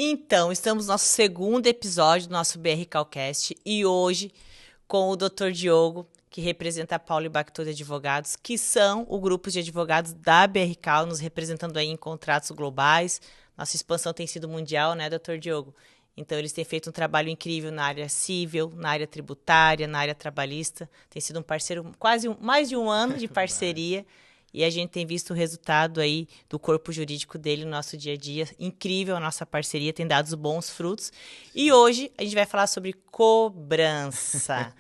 Então, estamos no nosso segundo episódio do nosso BR Calcast e hoje com o Dr. Diogo, que representa a Paulo e Bactoli Advogados, que são o grupo de advogados da BR Cal, nos representando aí em contratos globais. Nossa expansão tem sido mundial, né, Dr. Diogo? Então, eles têm feito um trabalho incrível na área civil, na área tributária, na área trabalhista. Tem sido um parceiro, mais de um ano de parceria. E a gente tem visto o resultado aí do corpo jurídico dele no nosso dia a dia. Incrível a nossa parceria, tem dado bons frutos. E hoje a gente vai falar sobre cobrança.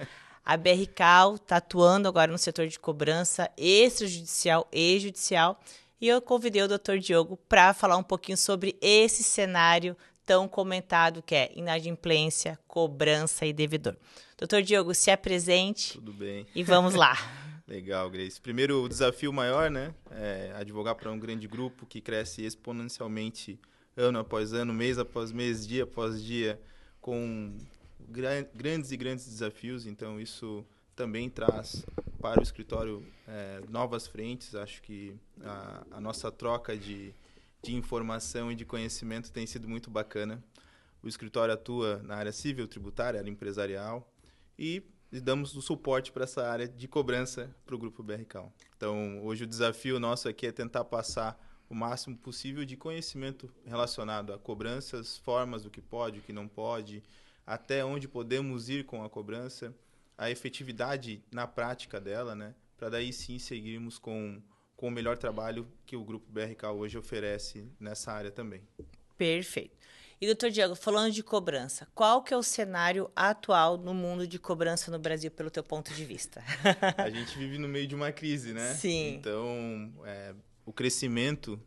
A BRCal está atuando agora no setor de cobrança extrajudicial e judicial. E eu convidei o Dr. Diogo para falar um pouquinho sobre esse cenário tão comentado que é inadimplência, cobrança e devedor. Dr. Diogo, se apresente. Tudo bem. E vamos lá. Legal, Grace. Primeiro, o desafio maior, né? É advogar para um grande grupo que cresce exponencialmente ano após ano, mês após mês, dia após dia, com grandes e grandes desafios. Então, isso também traz para o escritório novas frentes. Acho que a nossa troca de informação e de conhecimento tem sido muito bacana. O escritório atua na área civil, tributária, área empresarial e damos o suporte para essa área de cobrança para o Grupo BRCal. Então, hoje o desafio nosso aqui é tentar passar o máximo possível de conhecimento relacionado a cobranças, formas do que pode, o que não pode, até onde podemos ir com a cobrança, a efetividade na prática dela, né? Para daí sim seguirmos com o melhor trabalho que o Grupo BRCal hoje oferece nessa área também. Perfeito. E, doutor Diego, falando de cobrança, qual que é o cenário atual no mundo de cobrança no Brasil, pelo teu ponto de vista? A gente vive no meio de uma crise, né? Sim. Então, o crescimento,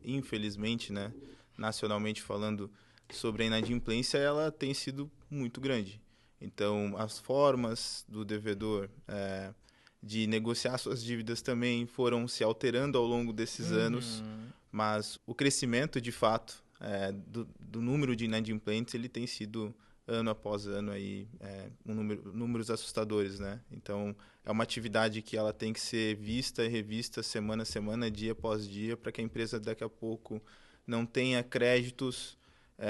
infelizmente, né, nacionalmente falando, sobre a inadimplência, ela tem sido muito grande. Então, as formas do devedor de negociar suas dívidas também foram se alterando ao longo desses anos, mas o crescimento, de fato, do número de inadimplentes, ele tem sido ano após ano aí números assustadores, né? Então é uma atividade que ela tem que ser vista e revista semana a semana, dia após dia, para que a empresa daqui a pouco não tenha créditos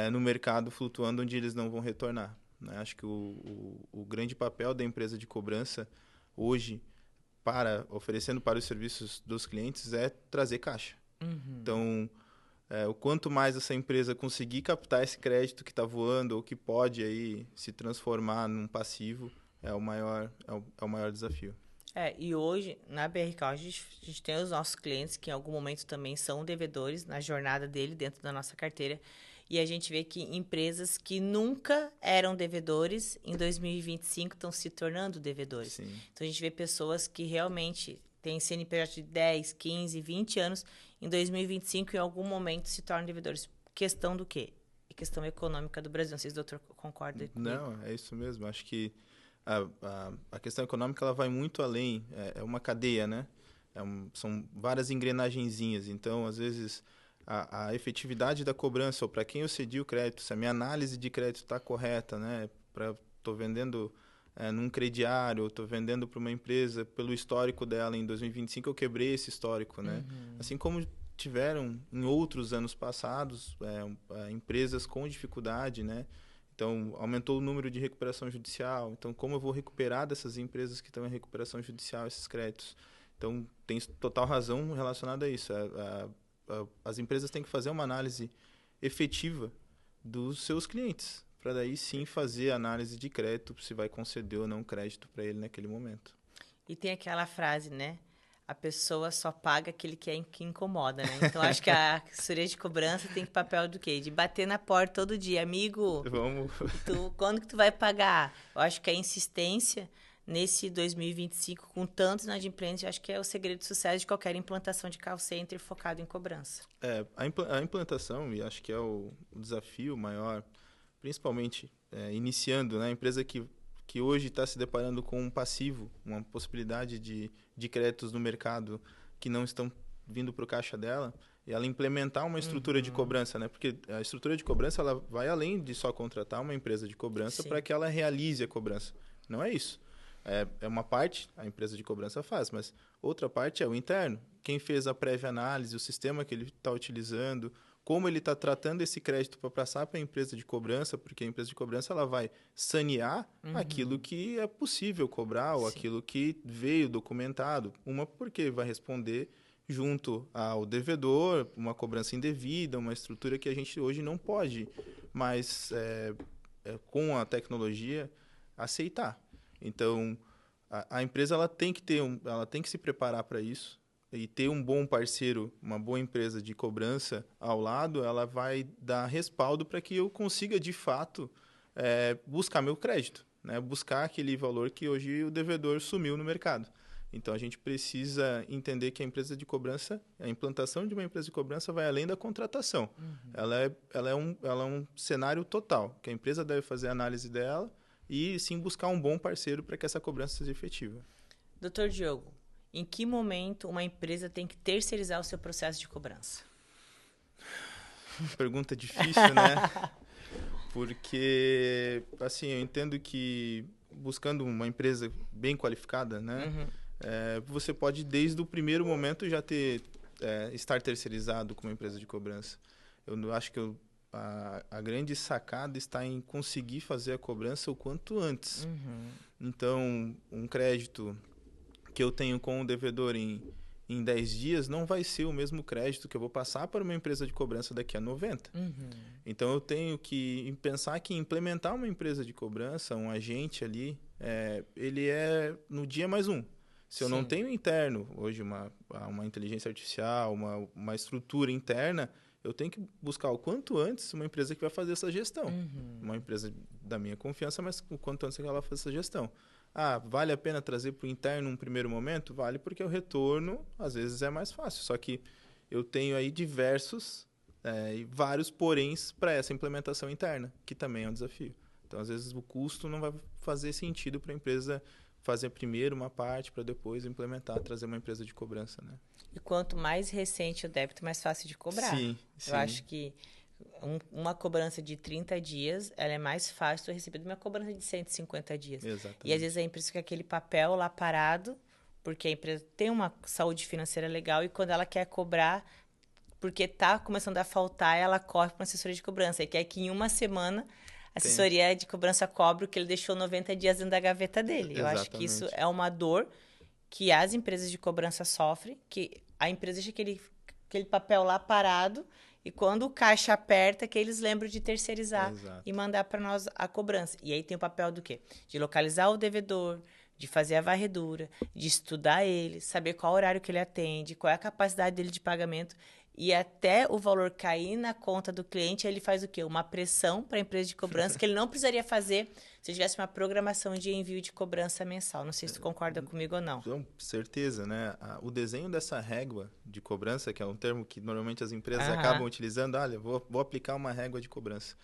no mercado flutuando onde eles não vão retornar, né? Acho que o grande papel da empresa de cobrança hoje, oferecendo para os serviços dos clientes, é trazer caixa. Então, o quanto mais essa empresa conseguir captar esse crédito que está voando ou que pode aí se transformar num passivo, é o maior desafio. E hoje, na BRK, a gente tem os nossos clientes que em algum momento também são devedores na jornada dele dentro da nossa carteira. E a gente vê que empresas que nunca eram devedores, em 2025 estão se tornando devedores. Sim. Então, a gente vê pessoas que realmente têm CNPJ de 10, 15, 20 anos, em 2025, em algum momento, se tornam devedores. Questão do quê? Questão econômica do Brasil. Não sei se o doutor concorda comigo. Não, é isso mesmo. Acho que a questão econômica ela vai muito além. É uma cadeia, né? São várias engrenagenzinhas. Então, às vezes, a efetividade da cobrança, ou para quem eu cedi o crédito, se a minha análise de crédito está correta, né? Estou vendendo num crediário, estou vendendo para uma empresa, pelo histórico dela, em 2025 eu quebrei esse histórico, né? Assim como tiveram em outros anos passados empresas com dificuldade, né? Então, aumentou o número de recuperação judicial. Então, como eu vou recuperar dessas empresas que estão em recuperação judicial esses créditos? Então, tem total razão relacionada a isso. As empresas têm que fazer uma análise efetiva dos seus clientes, para daí sim fazer análise de crédito, se vai conceder ou não crédito para ele naquele momento. E tem aquela frase, né? A pessoa só paga aquele que incomoda, né? Então, acho que a assessoria de cobrança tem que papel do quê? De bater na porta todo dia. Amigo, Vamos. quando que tu vai pagar? Eu acho que a insistência nesse 2025, com tantos inadimplentes, acho que é o segredo de sucesso de qualquer implantação de call center focado em cobrança. A implantação, e acho que é o desafio maior, principalmente iniciando, né? A empresa que hoje está se deparando com um passivo, uma possibilidade de créditos no mercado que não estão vindo para o caixa dela, e ela implementar uma estrutura de cobrança, né? Porque a estrutura de cobrança ela vai além de só contratar uma empresa de cobrança para que ela realize a cobrança. Não é isso. É uma parte, a empresa de cobrança faz, mas outra parte é o interno. Quem fez a prévia análise, o sistema que ele está utilizando, como ele está tratando esse crédito para passar para a empresa de cobrança, porque a empresa de cobrança ela vai sanear aquilo que é possível cobrar ou Sim. aquilo que veio documentado. Uma porque vai responder junto ao devedor, uma cobrança indevida, uma estrutura que a gente hoje não pode mais, com a tecnologia, aceitar. Então, a empresa ela tem que ela tem que se preparar para isso e ter um bom parceiro, uma boa empresa de cobrança ao lado, ela vai dar respaldo para que eu consiga, de fato, buscar meu crédito, né? Buscar aquele valor que hoje o devedor sumiu no mercado. Então, a gente precisa entender que a empresa de cobrança, a implantação de uma empresa de cobrança vai além da contratação. Ela é um cenário total, que a empresa deve fazer a análise dela e, sim, buscar um bom parceiro para que essa cobrança seja efetiva. Doutor Diogo, em que momento uma empresa tem que terceirizar o seu processo de cobrança? Pergunta difícil, né? Porque, assim, eu entendo que buscando uma empresa bem qualificada, né? Você pode, desde o primeiro momento, já estar terceirizado com uma empresa de cobrança. Eu acho que a grande sacada está em conseguir fazer a cobrança o quanto antes. Então, um crédito que eu tenho com o devedor em 10 dias não vai ser o mesmo crédito que eu vou passar para uma empresa de cobrança daqui a 90. Então, eu tenho que pensar que implementar uma empresa de cobrança, um agente ali, ele é no dia mais um. Se eu não tenho interno, hoje, uma inteligência artificial, uma estrutura interna, eu tenho que buscar o quanto antes uma empresa que vai fazer essa gestão. Uma empresa da minha confiança, mas o quanto antes ela faz essa gestão. Vale a pena trazer para o interno num primeiro momento? Vale, porque o retorno, às vezes, é mais fácil. Só que eu tenho aí e vários poréns para essa implementação interna, que também é um desafio. Então, às vezes, o custo não vai fazer sentido para a empresa fazer primeiro uma parte para depois implementar, trazer uma empresa de cobrança, né? E quanto mais recente o débito, mais fácil de cobrar. Sim. Eu acho que uma cobrança de 30 dias, ela é mais fácil de receber do que uma cobrança de 150 dias. Exatamente. E às vezes a empresa fica aquele papel lá parado, porque a empresa tem uma saúde financeira legal e quando ela quer cobrar, porque está começando a faltar, ela corre para uma assessoria de cobrança. E quer que em uma semana a assessoria de cobrança cobre o que ele deixou 90 dias dentro da gaveta dele. Eu acho que isso é uma dor que as empresas de cobrança sofrem, que a empresa deixa aquele papel lá parado e quando o caixa aperta, que eles lembram de terceirizar e mandar para nós a cobrança. E aí tem o papel do quê? De localizar o devedor, de fazer a varredura, de estudar ele, saber qual horário que ele atende, qual é a capacidade dele de pagamento. E até o valor cair na conta do cliente, ele faz o quê? Uma pressão para a empresa de cobrança que ele não precisaria fazer se tivesse uma programação de envio de cobrança mensal. Não sei se tu concorda comigo ou não. Com certeza, né? O desenho dessa régua de cobrança, que é um termo que normalmente as empresas acabam utilizando, olha, vou aplicar uma régua de cobrança.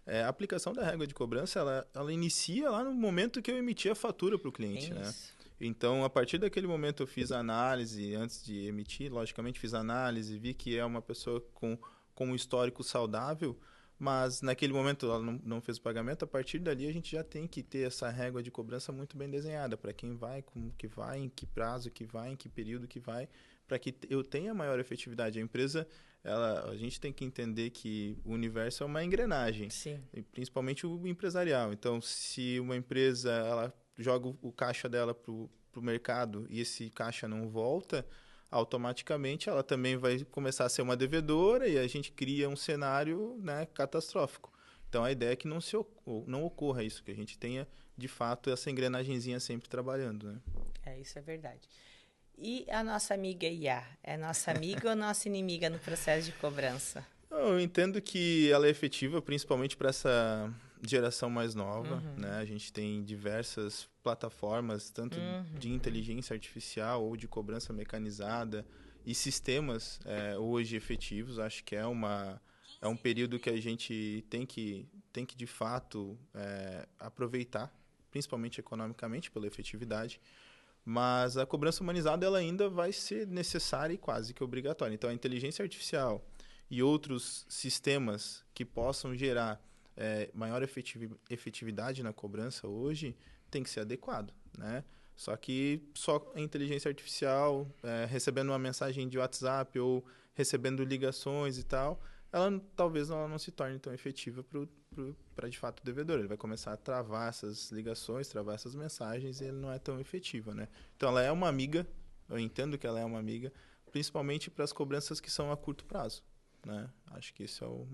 A aplicação da régua de cobrança, ela inicia lá no momento que eu emiti a fatura para o cliente, né? Então, a partir daquele momento eu fiz a análise, antes de emitir, logicamente fiz a análise, vi que é uma pessoa com um histórico saudável, mas naquele momento ela não fez o pagamento, a partir dali a gente já tem que ter essa régua de cobrança muito bem desenhada, para quem vai, como que vai, em que prazo que vai, em que período que vai, para que eu tenha maior efetividade. A empresa, a gente tem que entender que o universo é uma engrenagem, principalmente o empresarial. Então, se uma empresa ela joga o caixa dela para o mercado e esse caixa não volta, automaticamente ela também vai começar a ser uma devedora e a gente cria um cenário, né, catastrófico. Então, a ideia é que não ocorra isso, que a gente tenha, de fato, essa engrenagenzinha sempre trabalhando, né? Isso é verdade. E a nossa amiga IA? É nossa amiga ou nossa inimiga no processo de cobrança? Eu entendo que ela é efetiva, principalmente para essa geração mais nova, né? A gente tem diversas plataformas, tanto de inteligência artificial ou de cobrança mecanizada e sistemas hoje efetivos. Acho que é um período que a gente tem que de fato, aproveitar, principalmente economicamente, pela efetividade. Mas a cobrança humanizada ela ainda vai ser necessária e quase que obrigatória. Então, a inteligência artificial e outros sistemas que possam gerar maior efetividade na cobrança hoje tem que ser adequado, né? Só que só a inteligência artificial recebendo uma mensagem de WhatsApp ou recebendo ligações e tal, talvez ela não se torne tão efetiva para de fato o devedor. Ele vai começar a travar essas ligações, travar essas mensagens e ele não é tão efetiva, né? Então ela é uma amiga, eu entendo que ela é uma amiga, principalmente para as cobranças que são a curto prazo, né? Acho que esse é o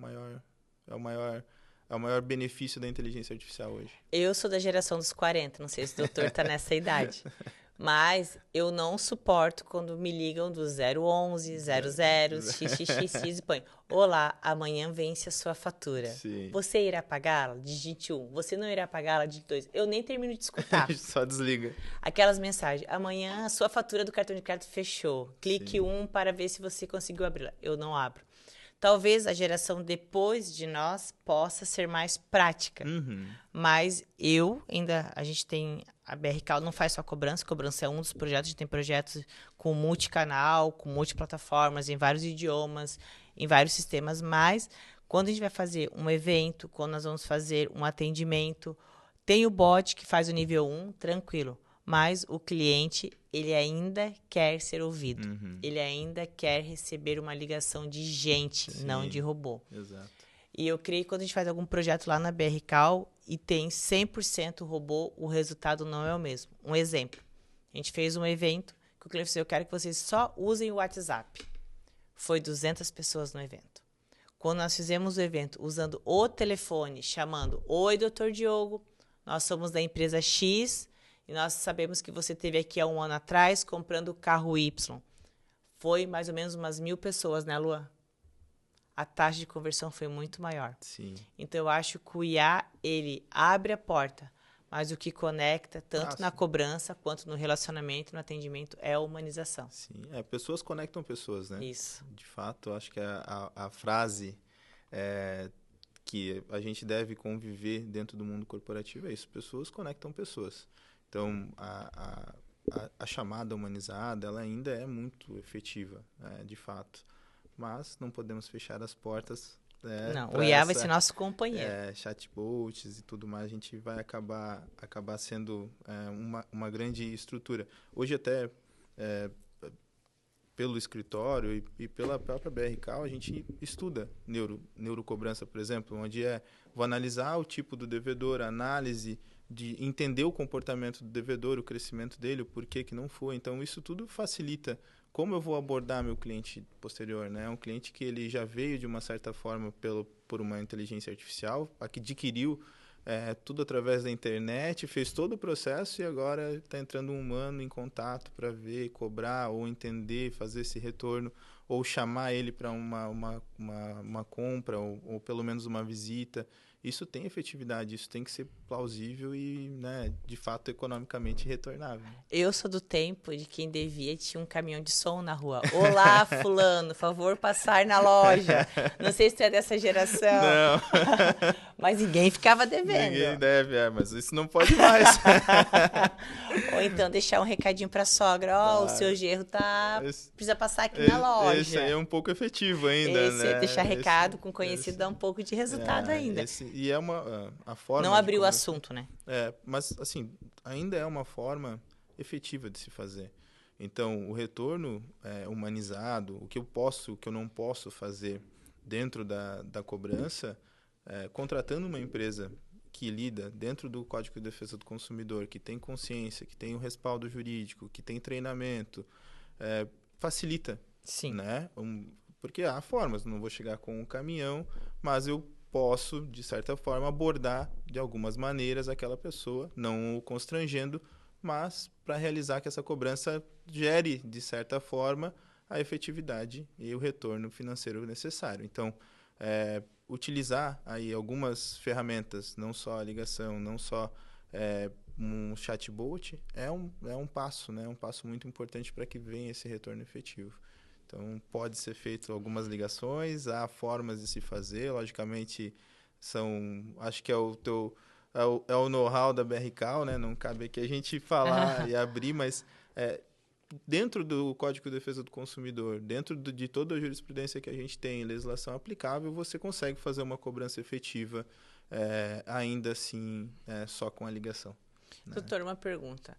maior benefício da inteligência artificial hoje. Eu sou da geração dos 40, não sei se o doutor está nessa idade. Mas eu não suporto quando me ligam do 011, 00, xxx e põe: olá, amanhã vence a sua fatura. Sim. Você irá pagá-la? Digite 1. Você não irá pagá-la? Digite 2. Eu nem termino de escutar. Só desliga. Aquelas mensagens: amanhã a sua fatura do cartão de crédito fechou. Clique Sim. 1 para ver se você conseguiu abri-la. Eu não abro. Talvez a geração depois de nós possa ser mais prática. Uhum. Mas a gente tem, a BRK não faz só cobrança é um dos projetos, a gente tem projetos com multicanal, com multiplataformas, em vários idiomas, em vários sistemas, mas quando a gente vai fazer um evento, quando nós vamos fazer um atendimento, tem o bot que faz o nível 1, tranquilo, mas o cliente, ele ainda quer ser ouvido, ele ainda quer receber uma ligação de gente, Sim, não de robô. Exato. E eu creio que quando a gente faz algum projeto lá na BRCal e tem 100% robô, o resultado não é o mesmo. Um exemplo, a gente fez um evento que o cliente disse: eu quero que vocês só usem o WhatsApp. Foi 200 pessoas no evento. Quando nós fizemos o evento usando o telefone, chamando: oi, doutor Diogo, nós somos da empresa X e nós sabemos que você esteve aqui há um ano atrás comprando o carro Y. Foi mais ou menos umas 1.000 pessoas, né, Luan? A taxa de conversão foi muito maior. Sim. Então, eu acho que o IA, ele abre a porta, mas o que conecta, tanto na cobrança quanto no relacionamento, no atendimento, é a humanização. Sim, pessoas conectam pessoas, né? Isso. De fato, eu acho que a frase que a gente deve conviver dentro do mundo corporativo é isso: pessoas conectam pessoas. Então, a chamada humanizada, ela ainda é muito efetiva, de fato. Mas não podemos fechar as portas. Não, o IA vai ser nosso companheiro. Chatbots e tudo mais, a gente vai acabar sendo uma grande estrutura. Hoje até, pelo escritório e pela própria BRCal, a gente estuda neurocobrança, por exemplo, onde vou analisar o tipo do devedor, a análise de entender o comportamento do devedor, o crescimento dele, o porquê que não foi. Então, isso tudo facilita como eu vou abordar meu cliente posterior, né? Um cliente que ele já veio de uma certa forma por uma inteligência artificial, que adquiriu tudo através da internet, fez todo o processo e agora está entrando um humano em contato para ver, cobrar ou entender, fazer esse retorno ou chamar ele para uma compra ou pelo menos uma visita. Isso tem efetividade, isso tem que ser plausível e, né, de fato, economicamente retornável. Eu sou do tempo de quem devia tinha um caminhão de som na rua. Olá, fulano, favor passar na loja. Não sei se tu é dessa geração. Não. Mas ninguém ficava devendo. Ninguém deve, mas isso não pode mais. Ou então deixar um recadinho pra sogra: o seu genro precisa passar aqui na loja. Esse aí é um pouco efetivo ainda, né? Deixar recado com conhecido dá um pouco de resultado ainda. E a forma... Não abriu o assunto, né? Mas, assim, ainda é uma forma efetiva de se fazer. Então, o retorno humanizado, o que eu não posso fazer dentro da cobrança, contratando uma empresa que lida dentro do Código de Defesa do Consumidor, que tem consciência, que tem o respaldo jurídico, que tem treinamento, facilita. Sim. Né? Porque há formas, não vou chegar com um caminhão, mas eu posso, de certa forma, abordar de algumas maneiras aquela pessoa, não o constrangendo, mas para realizar que essa cobrança gere, de certa forma, a efetividade e o retorno financeiro necessário. Então, utilizar aí algumas ferramentas, não só a ligação, não só um chatbot, é um passo, né? Um passo muito importante para que venha esse retorno efetivo. Então, pode ser feito algumas ligações, há formas de se fazer, logicamente, acho que é o know-how da BRCal, né? Não cabe aqui a gente falar e abrir, mas dentro do Código de Defesa do Consumidor, dentro de toda a jurisprudência que a gente tem, legislação aplicável, você consegue fazer uma cobrança efetiva, ainda assim, só com a ligação. Doutor, uma pergunta.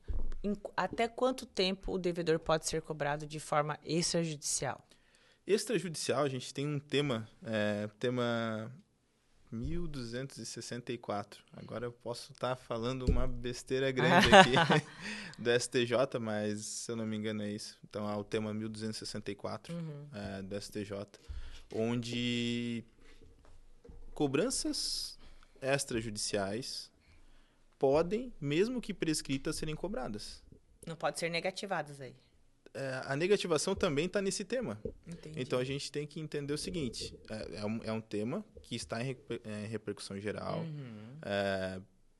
Até quanto tempo o devedor pode ser cobrado de forma extrajudicial? Extrajudicial, a gente tem um tema 1264. Agora eu posso estar falando uma besteira grande aqui do STJ, mas se eu não me engano é isso. Então, há o tema 1264 do STJ, onde cobranças extrajudiciais podem, mesmo que prescritas, serem cobradas. Não pode ser negativadas aí. A negativação também está nesse tema. Entendi. Então, a gente tem que entender o seguinte. É um tema que está em repercussão geral.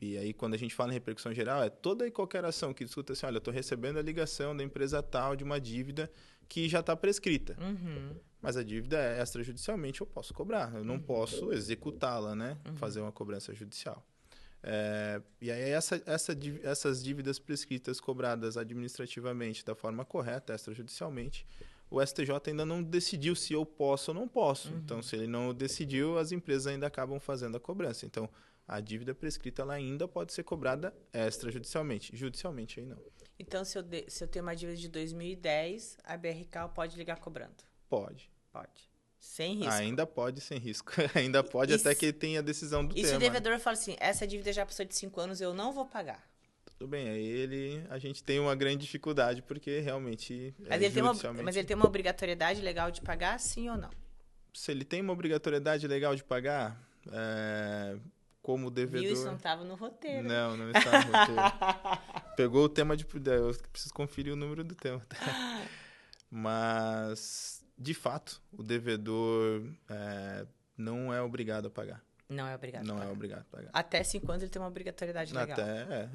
E aí, quando a gente fala em repercussão geral, é toda e qualquer ação que discuta assim, olha, eu estou recebendo a ligação da empresa tal de uma dívida que já está prescrita. Mas a dívida é extrajudicialmente, eu posso cobrar. Eu não posso executá-la, né? Fazer uma cobrança judicial. E aí essas dívidas prescritas cobradas administrativamente da forma correta, extrajudicialmente, o STJ ainda não decidiu se eu posso ou não posso. Então, se ele não decidiu, as empresas ainda acabam fazendo a cobrança. Então, a dívida prescrita ela ainda pode ser cobrada extrajudicialmente. Judicialmente, aí não. Então, se eu tenho uma dívida de 2010, a BRK pode ligar cobrando? Pode. Pode. Sem risco. Ainda pode, sem risco. Ainda pode, até que tenha a decisão do tema. E se o devedor fala assim, essa dívida já passou de 5 anos, eu não vou pagar? Tudo bem, aí a gente tem uma grande dificuldade, porque realmente mas ele tem uma obrigatoriedade legal de pagar, sim ou não? Se ele tem uma obrigatoriedade legal de pagar, como devedor... Viu? Isso não estava no roteiro. Não estava no roteiro. Pegou o tema de... Eu preciso conferir o número do tema. Tá? Mas, de fato, o devedor não é obrigado a pagar. Não é obrigado a pagar. Não é obrigado a pagar. Até 5 anos ele tem uma obrigatoriedade legal.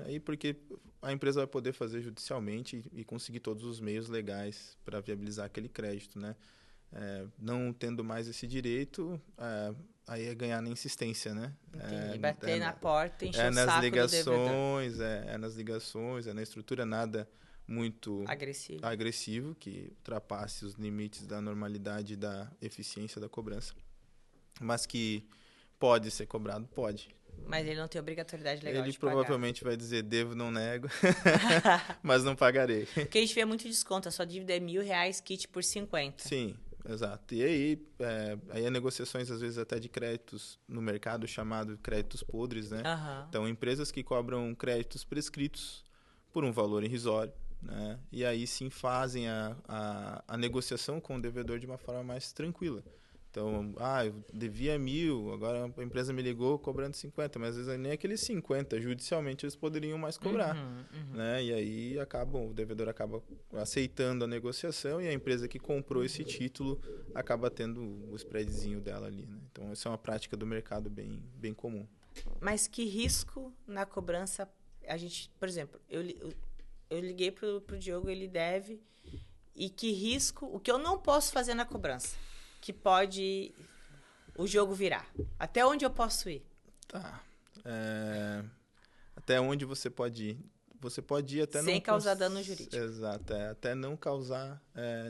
Aí porque a empresa vai poder fazer judicialmente e conseguir todos os meios legais para viabilizar aquele crédito, né? Não tendo mais esse direito, aí é ganhar na insistência, né? Entendi. Bater na porta, encher o saco do devedor. Nas ligações, na estrutura, nada muito agressivo que ultrapasse os limites da normalidade e da eficiência da cobrança. Mas que pode ser cobrado, pode. Mas ele não tem obrigatoriedade legal de pagar. Ele provavelmente vai dizer, devo, não nego, mas não pagarei. Porque a gente vê muito desconto, a sua dívida é R$1.000, kit por 50. Sim, exato. E aí há negociações, às vezes, até de créditos no mercado, chamado créditos podres, né? Então, empresas que cobram créditos prescritos por um valor irrisório, né? E aí sim fazem a negociação com o devedor de uma forma mais tranquila. Então, eu devia 1.000, agora a empresa me ligou cobrando 50, mas às vezes nem aqueles 50, judicialmente eles poderiam mais cobrar. Né? E aí o devedor acaba aceitando a negociação e a empresa que comprou esse título acaba tendo o spreadzinho dela ali. Né? Então, essa é uma prática do mercado bem, bem comum. Mas que risco na cobrança a gente, por exemplo, eu liguei pro Diogo, ele deve, e que risco, o que eu não posso fazer na cobrança? Que pode o jogo virar. Até onde eu posso ir? Tá. Até onde você pode ir? Você pode ir até sem causar dano jurídico. Exato. Até não causar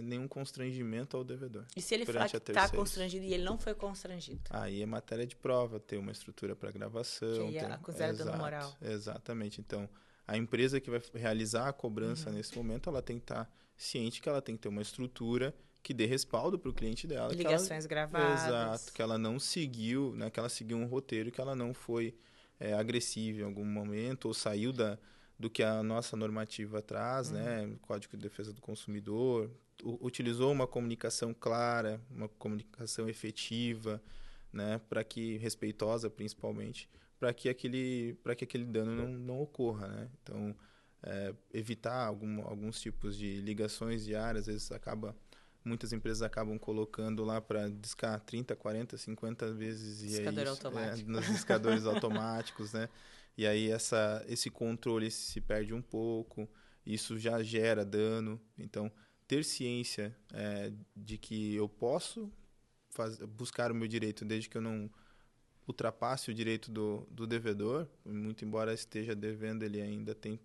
nenhum constrangimento ao devedor. E se ele falar que está constrangido e ele não foi constrangido? Aí é matéria de prova, ter uma estrutura para gravação. Que é considerado dano moral. Exatamente. Então, a empresa que vai realizar a cobrança nesse momento, ela tem que estar ciente que ela tem que ter uma estrutura que dê respaldo para o cliente dela. Ligações gravadas. Exato, que ela não seguiu, né, que ela seguiu um roteiro, que ela não foi agressiva em algum momento, ou saiu do que a nossa normativa traz, né, Código de Defesa do Consumidor, utilizou uma comunicação clara, uma comunicação efetiva, né, respeitosa principalmente, para que aquele dano não ocorra. Né? Então, evitar alguns tipos de ligações diárias, às vezes muitas empresas acabam colocando lá para discar 30, 40, 50 vezes nos discadores automáticos, né? E aí esse controle se perde um pouco, isso já gera dano. Então, ter ciência de que eu posso buscar o meu direito desde que eu não ultrapasse o direito do devedor, muito embora esteja devendo, ele ainda tem